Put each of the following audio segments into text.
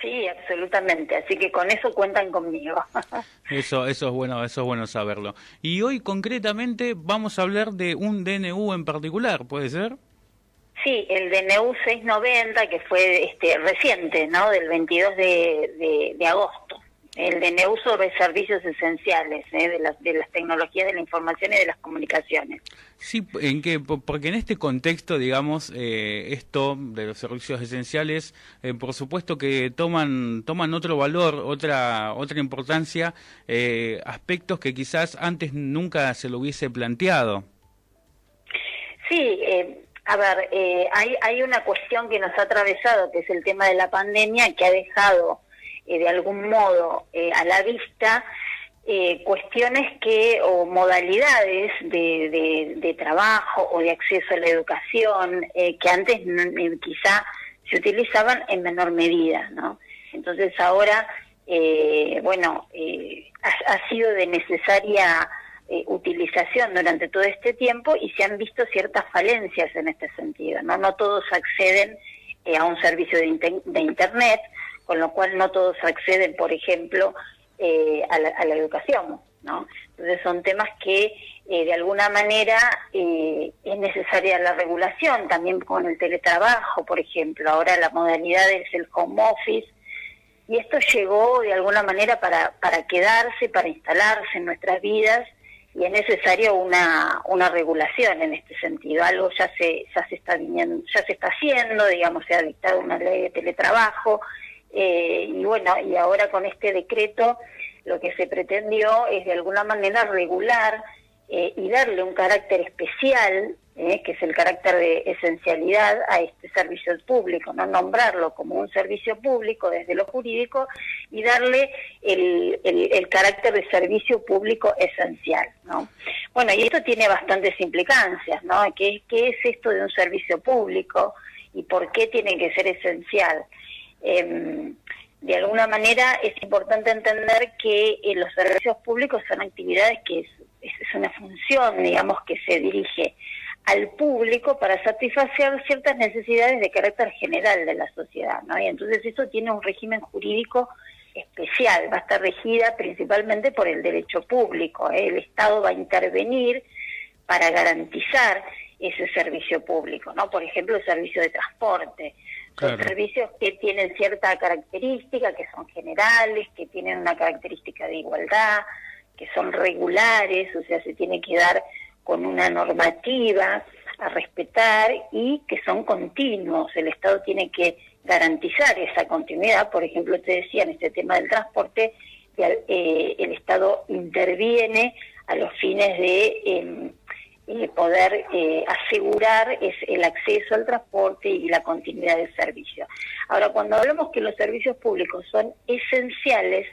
Sí, absolutamente. Así que con eso cuentan conmigo. Eso es bueno saberlo. Y hoy concretamente vamos a hablar de un DNU en particular, ¿puede ser? Sí, el DNU 690, que fue reciente, ¿no? Del 22 de agosto. El DNU sobre servicios esenciales, de las tecnologías de la información y de las comunicaciones. Sí, porque en este contexto, digamos, esto de los servicios esenciales, por supuesto que toman otro valor, otra importancia, aspectos que quizás antes nunca se lo hubiese planteado. Sí, a ver, hay una cuestión que nos ha atravesado, que es el tema de la pandemia, que ha dejado de algún modo a la vista cuestiones o modalidades de trabajo o de acceso a la educación que antes quizá se utilizaban en menor medida, ¿no? Entonces ahora, ha sido de necesaria utilización durante todo este tiempo y se han visto ciertas falencias en este sentido, ¿no? No todos acceden a un servicio de Internet, con lo cual no todos acceden, por ejemplo, a la educación, ¿no? Entonces son temas que de alguna manera es necesaria la regulación, también con el teletrabajo, por ejemplo. Ahora la modalidad es el home office, y esto llegó de alguna manera para quedarse, para instalarse en nuestras vidas, y es necesario una regulación en este sentido. Algo ya se está viniendo, ya se está haciendo, digamos, se ha dictado una ley de teletrabajo, y ahora con este decreto lo que se pretendió es de alguna manera regular y darle un carácter especial, que es el carácter de esencialidad a este servicio público, no nombrarlo como un servicio público desde lo jurídico y darle el carácter de servicio público esencial, ¿no? Bueno, y esto tiene bastantes implicancias, ¿no? ¿Qué es esto de un servicio público y por qué tiene que ser esencial? De alguna manera es importante entender que los servicios públicos son actividades que es una función, digamos, que se dirige al público para satisfacer ciertas necesidades de carácter general de la sociedad, ¿no? Y entonces eso tiene un régimen jurídico especial, va a estar regida principalmente por el derecho público, ¿eh? El Estado va a intervenir para garantizar ese servicio público, ¿no? Por ejemplo, el servicio de transporte. Son Claro. servicios que tienen cierta característica, que son generales, que tienen una característica de igualdad, que son regulares, o sea, se tiene que dar con una normativa a respetar y que son continuos. El Estado tiene que garantizar esa continuidad. Por ejemplo, te decía en este tema del transporte, el Estado interviene a los fines de poder asegurar el acceso al transporte y la continuidad del servicio. Ahora, cuando hablamos que los servicios públicos son esenciales,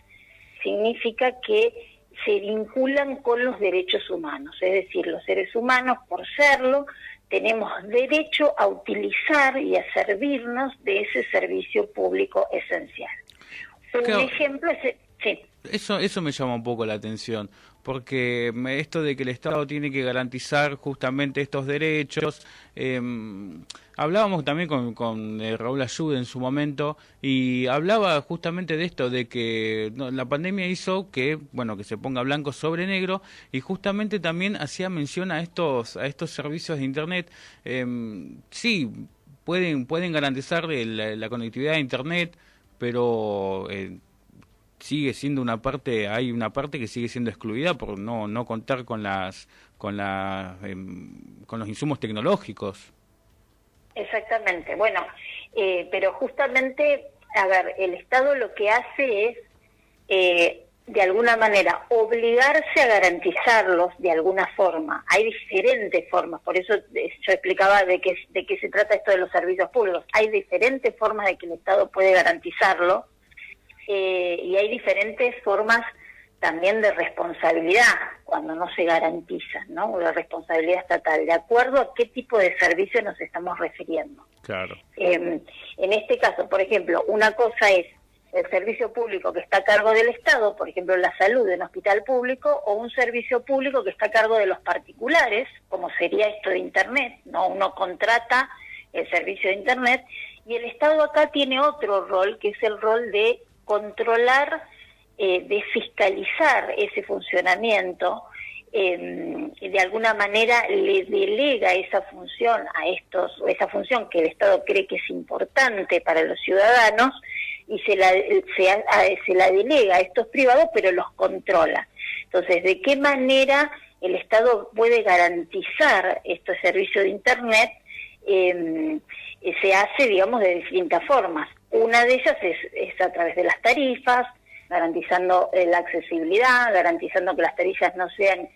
significa que se vinculan con los derechos humanos, es decir, los seres humanos, por serlo, tenemos derecho a utilizar y a servirnos de ese servicio público esencial. Un Claro. ejemplo es... Sí. Eso me llama un poco la atención, porque esto de que el Estado tiene que garantizar justamente estos derechos, hablábamos también con Raúl Ayude en su momento, y hablaba justamente de esto, de que la pandemia hizo que, bueno, que se ponga blanco sobre negro, y justamente también hacía mención a estos servicios de Internet. Sí, pueden garantizar la conectividad a Internet, pero sigue siendo hay una parte que sigue siendo excluida por no contar con con los insumos tecnológicos. Exactamente. Bueno, pero justamente, a ver, el Estado lo que hace es, de alguna manera, obligarse a garantizarlos de alguna forma. Hay diferentes formas, por eso yo explicaba de qué se trata esto de los servicios públicos. Hay diferentes formas de que el Estado puede garantizarlo, y hay diferentes formas también de responsabilidad cuando no se garantiza, ¿no? O de responsabilidad estatal, de acuerdo a qué tipo de servicio nos estamos refiriendo. Claro. En este caso, por ejemplo, una cosa es el servicio público que está a cargo del Estado, por ejemplo, la salud en hospital público, o un servicio público que está a cargo de los particulares, como sería esto de Internet, ¿no? Uno contrata el servicio de Internet Y el Estado acá tiene otro rol, que es el rol de controlar, de fiscalizar ese funcionamiento. De alguna manera le delega esa función esa función que el Estado cree que es importante para los ciudadanos, y se la delega a estos privados, pero los controla. Entonces, ¿de qué manera el Estado puede garantizar estos servicios de Internet? Se hace, digamos, de distintas formas. Una de ellas es a través de las tarifas, garantizando la accesibilidad, garantizando que las tarifas no sean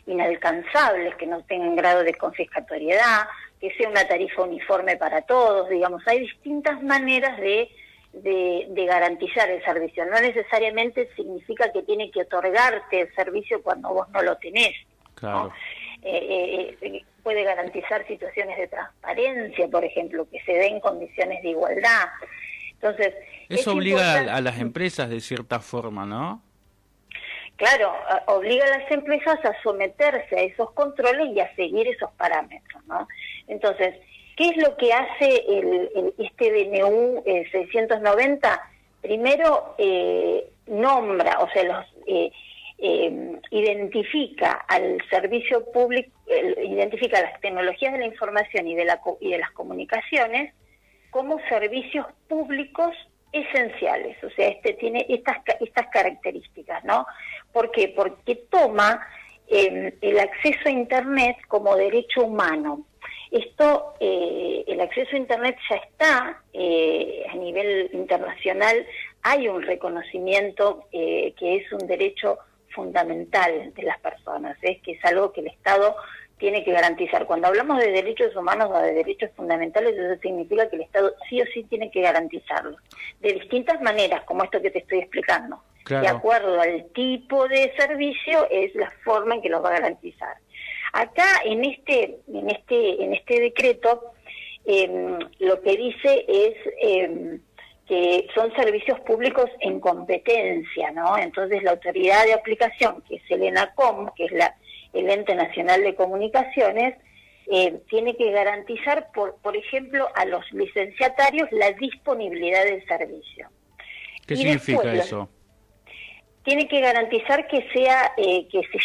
inalcanzables, que no tengan grado de confiscatoriedad, que sea una tarifa uniforme para todos. Digamos, hay distintas maneras de garantizar el servicio. No necesariamente significa que tiene que otorgarte el servicio cuando vos no lo tenés, claro, ¿no? Puede garantizar situaciones de transparencia, por ejemplo, que se den condiciones de igualdad. Entonces, eso obliga a las empresas de cierta forma, ¿no? Claro, obliga a las empresas a someterse a esos controles y a seguir esos parámetros, ¿no? Entonces, ¿qué es lo que hace este DNU 690? Primero, nombra, o sea, identifica al servicio público, identifica las tecnologías de la información y de las comunicaciones como servicios públicos esenciales. O sea, tiene estas características, ¿no? ¿Por qué? Porque toma el acceso a Internet como derecho humano. Esto, el acceso a Internet ya está a nivel internacional. Hay un reconocimiento que es un derecho fundamental de las personas, que es algo que el Estado tiene que garantizar. Cuando hablamos de derechos humanos o de derechos fundamentales, eso significa que el Estado sí o sí tiene que garantizarlos, de distintas maneras, como esto que te estoy explicando. Claro. De acuerdo al tipo de servicio, es la forma en que los va a garantizar. Acá, en este decreto, lo que dice es que son servicios públicos en competencia, ¿no? Entonces, la autoridad de aplicación, que es el ENACOM, que es el Ente Nacional de Comunicaciones, tiene que garantizar, por ejemplo, a los licenciatarios la disponibilidad del servicio. ¿Qué significa eso? Tiene que garantizar que se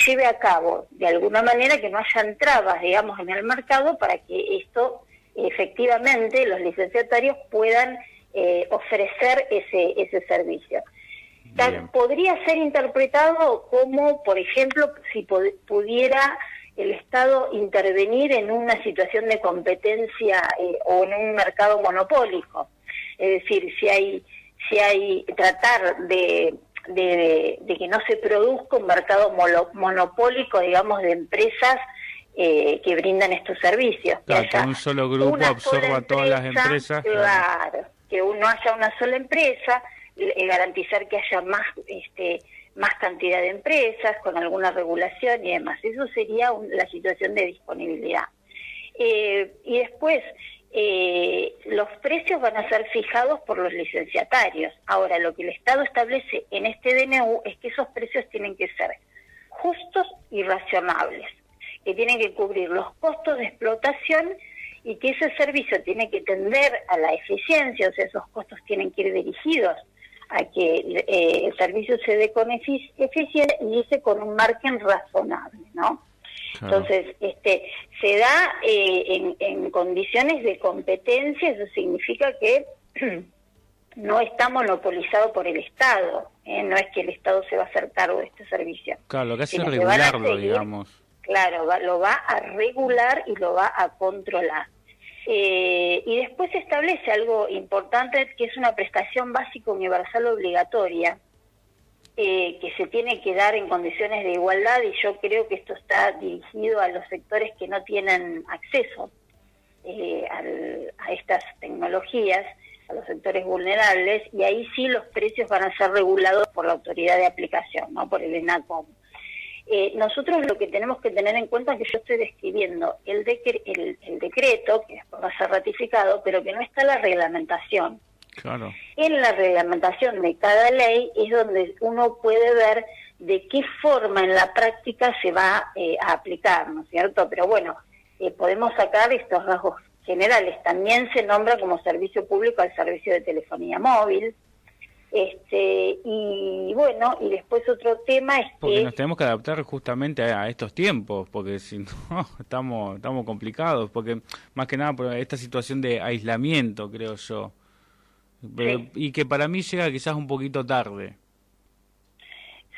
lleve a cabo de alguna manera, que no hayan trabas, digamos, en el mercado, para que esto, efectivamente, los licenciatarios puedan ofrecer ese servicio. Podría ser interpretado como, por ejemplo, si pudiera el Estado intervenir en una situación de competencia o en un mercado monopólico. Es decir, si hay tratar de que no se produzca un mercado monopólico, digamos, de empresas que brindan estos servicios. Claro, que un solo grupo absorba a todas las empresas. Claro, que no haya una sola empresa, garantizar que haya más cantidad de empresas con alguna regulación y demás. Eso sería la situación de disponibilidad. Y después, los precios van a ser fijados por los licenciatarios. Ahora, lo que el Estado establece en este DNU es que esos precios tienen que ser justos y razonables, que tienen que cubrir los costos de explotación y que ese servicio tiene que tender a la eficiencia. O sea, esos costos tienen que ir dirigidos a que el servicio se dé con eficiencia y ese con un margen razonable, ¿no? Claro. Entonces, se da en condiciones de competencia. Eso significa que no está monopolizado por el Estado, no es que el Estado se va a hacer cargo de este servicio. Claro, lo que hace es regularlo, digamos. Claro, lo va a regular y lo va a controlar. Y después se establece algo importante, que es una prestación básica universal obligatoria, que se tiene que dar en condiciones de igualdad, y yo creo que esto está dirigido a los sectores que no tienen acceso a estas tecnologías, a los sectores vulnerables, y ahí sí los precios van a ser regulados por la autoridad de aplicación, no por el ENACOM. Nosotros lo que tenemos que tener en cuenta es que yo estoy describiendo el decreto, que después va a ser ratificado, pero que no está la reglamentación. Claro. En la reglamentación de cada ley es donde uno puede ver de qué forma en la práctica se va a aplicar, ¿no es cierto? Pero bueno, podemos sacar estos rasgos generales. También se nombra como servicio público al servicio de telefonía móvil. Y bueno, y después otro tema es porque que... nos tenemos que adaptar justamente a estos tiempos, porque si no estamos complicados, porque más que nada por esta situación de aislamiento, creo yo, Sí. y que para mí llega quizás un poquito tarde.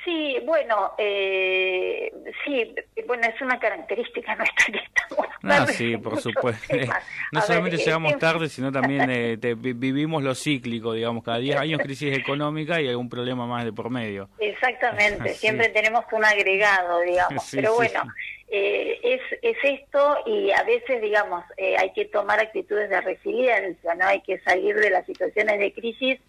Sí, bueno, es una característica nuestra que estamos Ah, tarde sí, en por muchos supuesto. temas. No A ver, solamente llegamos tarde, sino también vivimos lo cíclico, digamos, cada 10 años crisis económica y algún problema más de por medio. exactamente, Sí, siempre tenemos un agregado, digamos, sí, pero sí. bueno, es esto y a veces, digamos, hay que tomar actitudes de resiliencia, ¿no? Hay que salir de las situaciones de crisis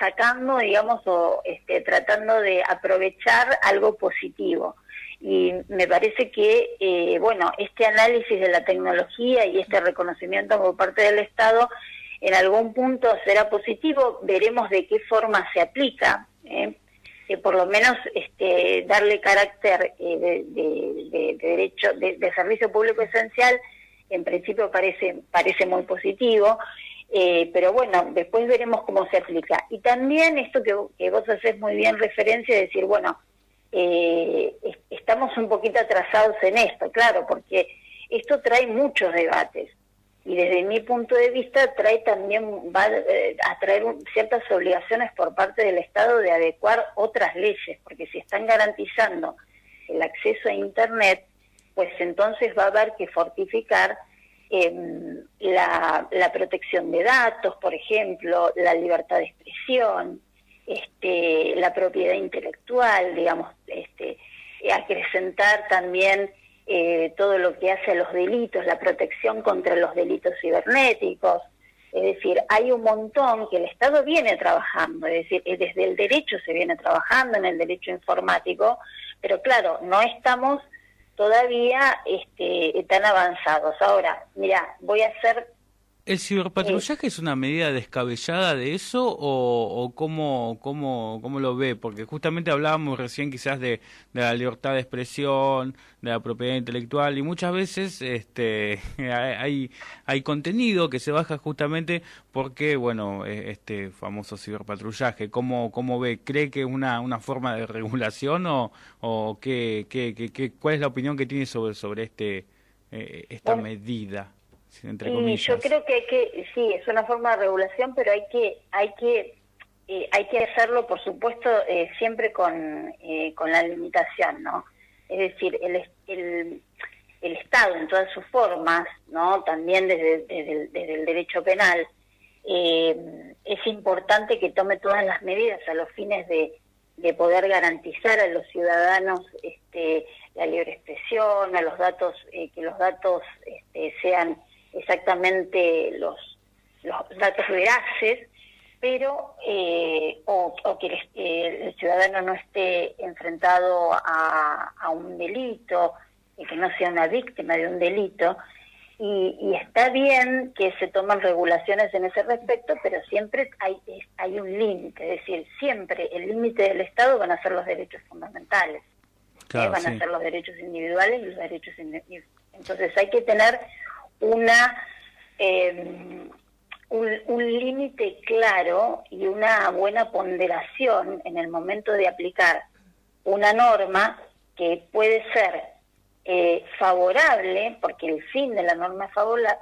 sacando, digamos, o tratando de aprovechar algo positivo. Y me parece que, bueno, este análisis de la tecnología y este reconocimiento por parte del Estado en algún punto será positivo, veremos de qué forma se aplica, por lo menos darle carácter de derecho, de servicio público esencial, en principio parece muy positivo. Pero bueno, después veremos cómo se aplica. Y también esto que vos haces muy bien referencia, de decir, bueno, estamos un poquito atrasados en esto, claro, porque esto trae muchos debates. Y desde mi punto de vista va a traer ciertas obligaciones por parte del Estado de adecuar otras leyes, porque si están garantizando el acceso a Internet, pues entonces va a haber que fortificar la protección de datos, por ejemplo, la libertad de expresión, la propiedad intelectual, digamos, acrecentar también todo lo que hace a los delitos, la protección contra los delitos cibernéticos. Es decir, hay un montón que el Estado viene trabajando, es decir, desde el derecho se viene trabajando, en el derecho informático, pero claro, no estamos todavía tan avanzados. Ahora, mira, voy a hacer... ¿El ciberpatrullaje es una medida descabellada de eso o cómo lo ve? Porque justamente hablábamos recién quizás de la libertad de expresión, de la propiedad intelectual y muchas veces hay contenido que se baja justamente porque, bueno, este famoso ciberpatrullaje. ¿Cómo ve? ¿Cree que es una forma de regulación o cuál es la opinión que tiene sobre esta Bueno, medida? Entre y yo comillas. creo que sí, es una forma de regulación, pero hay que hacerlo, por supuesto, siempre con la limitación, ¿no? Es decir, el Estado en todas sus formas, ¿no? También desde el derecho penal, es importante que tome todas las medidas a los fines de poder garantizar a los ciudadanos la libre expresión, a los datos, que los datos sean exactamente los datos veraces, pero o que el ciudadano no esté enfrentado a un delito, y que no sea una víctima de un delito, y está bien que se toman regulaciones en ese respecto, pero siempre hay un límite, es decir, siempre el límite del Estado van a ser los derechos fundamentales, Claro, van a sí. ser los derechos individuales y los derechos entonces hay que tener una un límite claro y una buena ponderación en el momento de aplicar una norma que puede ser favorable, porque el fin de la norma es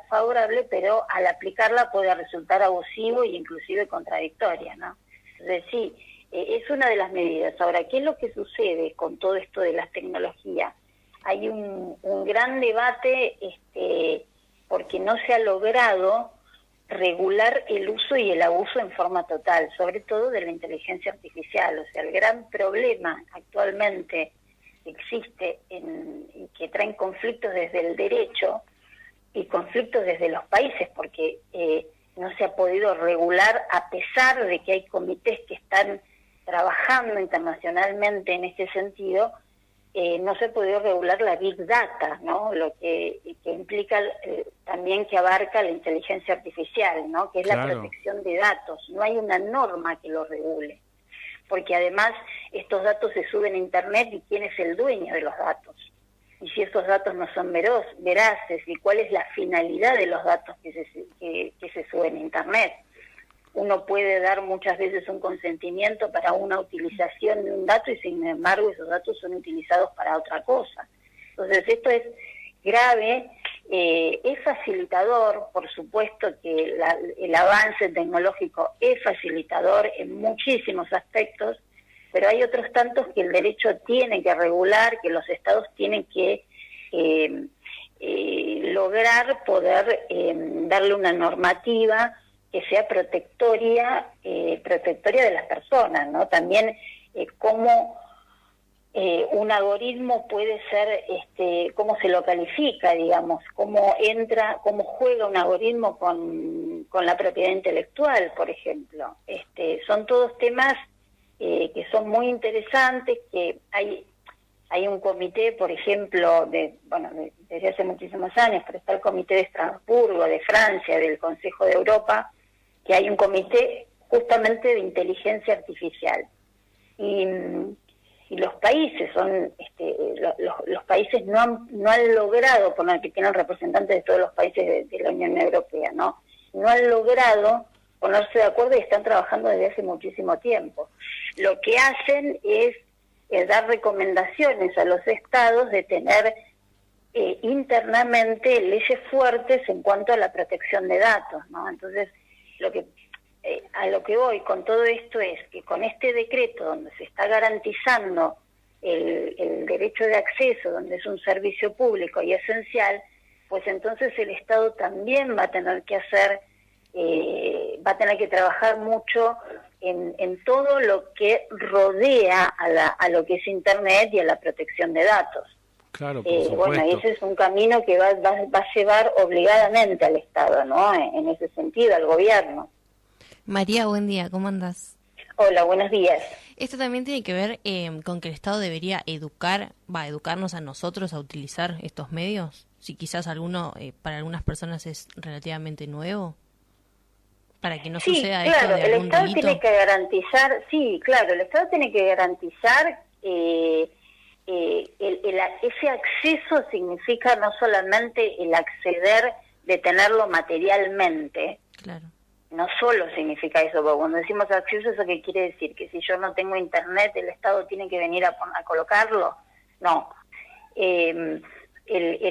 favorable, pero al aplicarla puede resultar abusivo e inclusive contradictoria, ¿no? Entonces sí, es una de las medidas. Ahora, ¿qué es lo que sucede con todo esto de las tecnologías? Hay un gran debate porque no se ha logrado regular el uso y el abuso en forma total, sobre todo de la inteligencia artificial. O sea, el gran problema actualmente que existe y que traen conflictos desde el derecho y conflictos desde los países, porque no se ha podido regular, a pesar de que hay comités que están trabajando internacionalmente en este sentido. No se ha podido regular la Big Data, ¿no? Lo que implica también que abarca la inteligencia artificial, ¿no? Que es la Claro. protección de datos. No hay una norma que lo regule, porque además estos datos se suben a Internet y quién es el dueño de los datos. y si esos datos no son veraces, y cuál es la finalidad de los datos que se suben a Internet. Uno puede dar muchas veces un consentimiento para una utilización de un dato y sin embargo esos datos son utilizados para otra cosa. Entonces esto es grave, es facilitador, por supuesto que el avance tecnológico es facilitador en muchísimos aspectos, pero hay otros tantos que el derecho tiene que regular, que los estados tienen que lograr poder darle una normativa que sea protectoria de las personas, ¿no? También cómo un algoritmo puede ser, cómo se lo califica, digamos, cómo juega un algoritmo con la propiedad intelectual, por ejemplo. Son todos temas que son muy interesantes, que hay un comité, por ejemplo, desde hace muchísimos años, pero está el comité de Estrasburgo, de Francia, del Consejo de Europa, que hay un comité justamente de inteligencia artificial. Y los países los países no han logrado, que tienen representantes de todos los países de la Unión Europea, no han logrado ponerse de acuerdo y están trabajando desde hace muchísimo tiempo. Lo que hacen es dar recomendaciones a los estados de tener internamente leyes fuertes en cuanto a la protección de datos, ¿no? Entonces, a lo que voy con todo esto es que con este decreto donde se está garantizando el derecho de acceso, donde es un servicio público y esencial, pues entonces el Estado también va a tener que trabajar mucho en todo lo que rodea a lo que es Internet y a la protección de datos. Claro, por supuesto. Bueno, ese es un camino que va a llevar obligadamente al Estado, ¿no? En ese sentido, al gobierno. María, buen día, ¿cómo andás? Hola, buenos días. Esto también tiene que ver con que el Estado debería educarnos a nosotros a utilizar estos medios, si quizás para algunas personas es relativamente nuevo, para que no suceda esto de algún delito. El Estado tiene que garantizar, el Estado tiene que garantizar ese acceso significa no solamente el acceder de tenerlo materialmente. Claro. No solo significa eso, porque cuando decimos acceso, ¿eso qué quiere decir? ¿Que si yo no tengo Internet, el Estado tiene que venir a colocarlo? No. El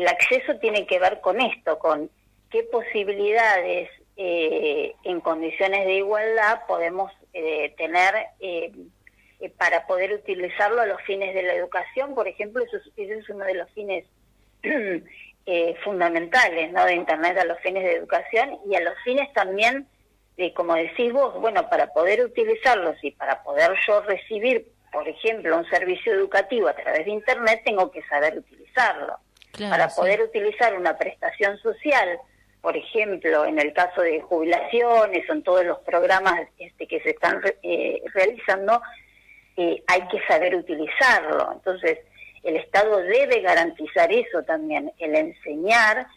acceso tiene que ver con esto, con qué posibilidades en condiciones de igualdad podemos tener para poder utilizarlo a los fines de la educación. Por ejemplo, ese es uno de los fines fundamentales, ¿no?, de Internet, a los fines de educación y a los fines también como decís vos, para poder utilizarlos y para poder yo recibir, por ejemplo, un servicio educativo a través de Internet, tengo que saber utilizarlo. Claro, para poder utilizar una prestación social, por ejemplo, en el caso de jubilaciones o en todos los programas que se están realizando, hay que saber utilizarlo. Entonces, el Estado debe garantizar eso también, el enseñar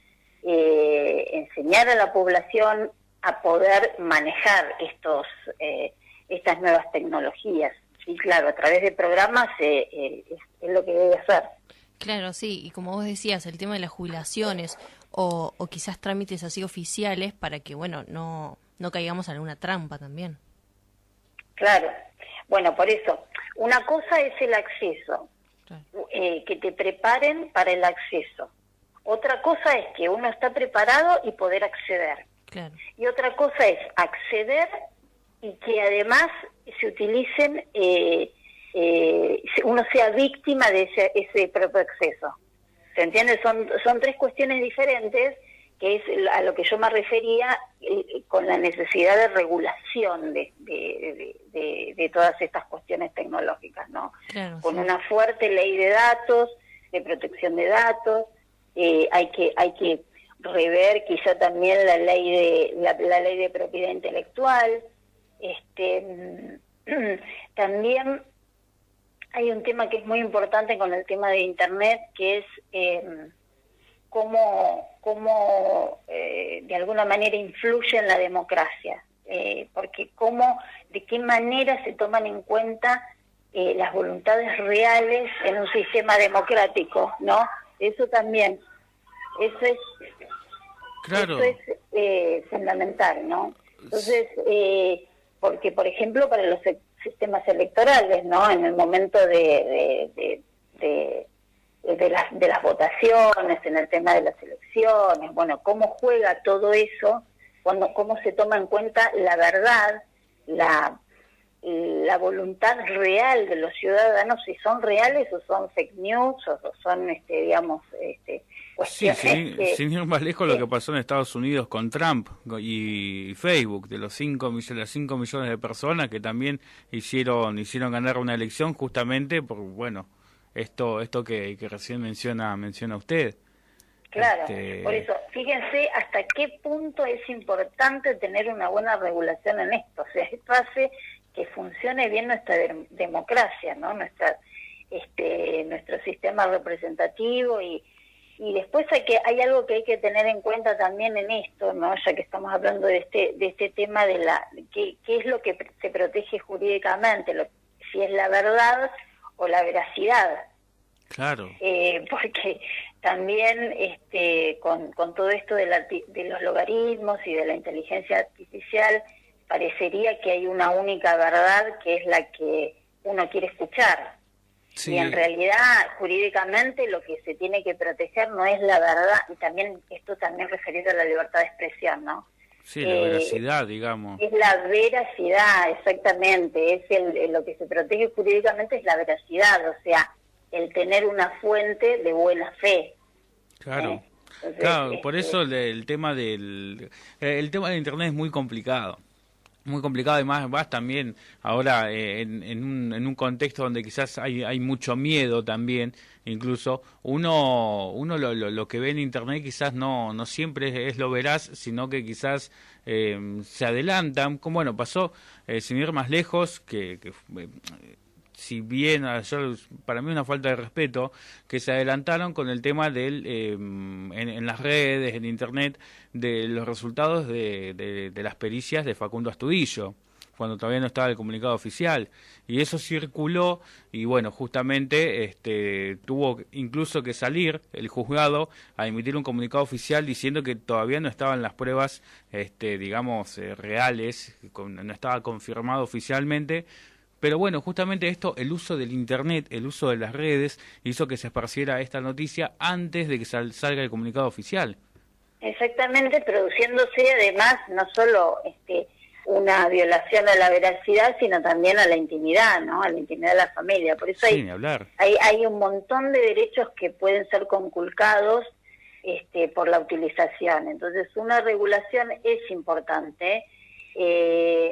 a la población a poder manejar estas nuevas tecnologías. Sí, claro, a través de programas es lo que debe hacer. Claro, sí, y como vos decías, el tema de las jubilaciones o quizás trámites así oficiales para que, no caigamos en alguna trampa también. Claro, bueno, por eso, una cosa es el acceso, claro, que te preparen para el acceso. Otra cosa es que uno está preparado y poder acceder. Claro. Y otra cosa es acceder y que además se utilicen, uno sea víctima de ese propio acceso. ¿Se entiende? Son tres cuestiones diferentes, que es a lo que yo me refería con la necesidad de regulación de todas estas cuestiones tecnológicas, ¿no? Claro, con una fuerte ley de datos, de protección de datos, hay que rever quizá también la ley de propiedad intelectual. También hay un tema que es muy importante con el tema de Internet, que es cómo de alguna manera influye en la democracia, porque de qué manera se toman en cuenta las voluntades reales en un sistema democrático, ¿no? eso también, eso es, Claro. eso es fundamental, ¿no? Entonces, porque por ejemplo para los sistemas electorales, ¿no? En el momento de las votaciones, en el tema de las elecciones, bueno, cómo juega todo eso, cómo se toma en cuenta la verdad, la voluntad real de los ciudadanos, si son reales o son fake news o son, digamos, Sí, cuestiones sin ir más lejos, lo que pasó en Estados Unidos con Trump y Facebook, de los 5 millones de personas que también hicieron ganar una elección justamente por, bueno, esto que recién menciona usted. Claro, por eso, fíjense hasta qué punto es importante tener una buena regulación en esto. O sea, esto hace que funcione bien nuestra democracia, ¿no? Nuestro sistema representativo y después hay algo que hay que tener en cuenta también en esto, ¿no? Ya que estamos hablando de este tema de qué es lo que se protege jurídicamente, si es la verdad o la veracidad. Claro. Porque también con todo esto de los logaritmos y de la inteligencia artificial parecería que hay una única verdad que es la que uno quiere escuchar. Sí. Y en realidad jurídicamente lo que se tiene que proteger no es la verdad, y también esto también referido a la libertad de expresión, ¿no? Sí, la veracidad, digamos. Es la veracidad, exactamente, lo que se protege jurídicamente es la veracidad, o sea, el tener una fuente de buena fe. Claro. Entonces, claro, por eso el tema del internet es muy complicado. Muy complicado, y más también ahora en un contexto donde quizás hay mucho miedo también, incluso uno lo que ve en internet quizás no siempre es lo veraz, sino que quizás se adelantan, como bueno pasó sin ir más lejos que si bien para mí una falta de respeto, que se adelantaron con el tema en las redes, en internet, de los resultados de las pericias de Facundo Astudillo, cuando todavía no estaba el comunicado oficial, y eso circuló, y bueno, justamente tuvo incluso que salir el juzgado a emitir un comunicado oficial diciendo que todavía no estaban las pruebas, digamos, reales, no estaba confirmado oficialmente. Pero bueno, justamente esto, el uso del internet, el uso de las redes, hizo que se esparciera esta noticia antes de que salga el comunicado oficial. Exactamente, produciéndose además no solo una violación a la veracidad, sino también a la intimidad, ¿no? A la intimidad de la familia. Por eso hay un montón de derechos que pueden ser conculcados por la utilización. Entonces, una regulación es importante.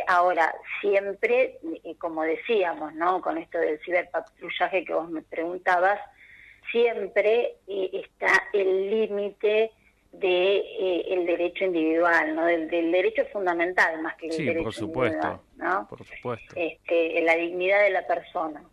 Ahora, siempre, como decíamos, ¿no? Con esto del ciberpatrullaje que vos me preguntabas, siempre está el límite el derecho individual, ¿no? Del derecho fundamental más que el derecho por supuesto, individual, ¿no? Por supuesto. La dignidad de la persona.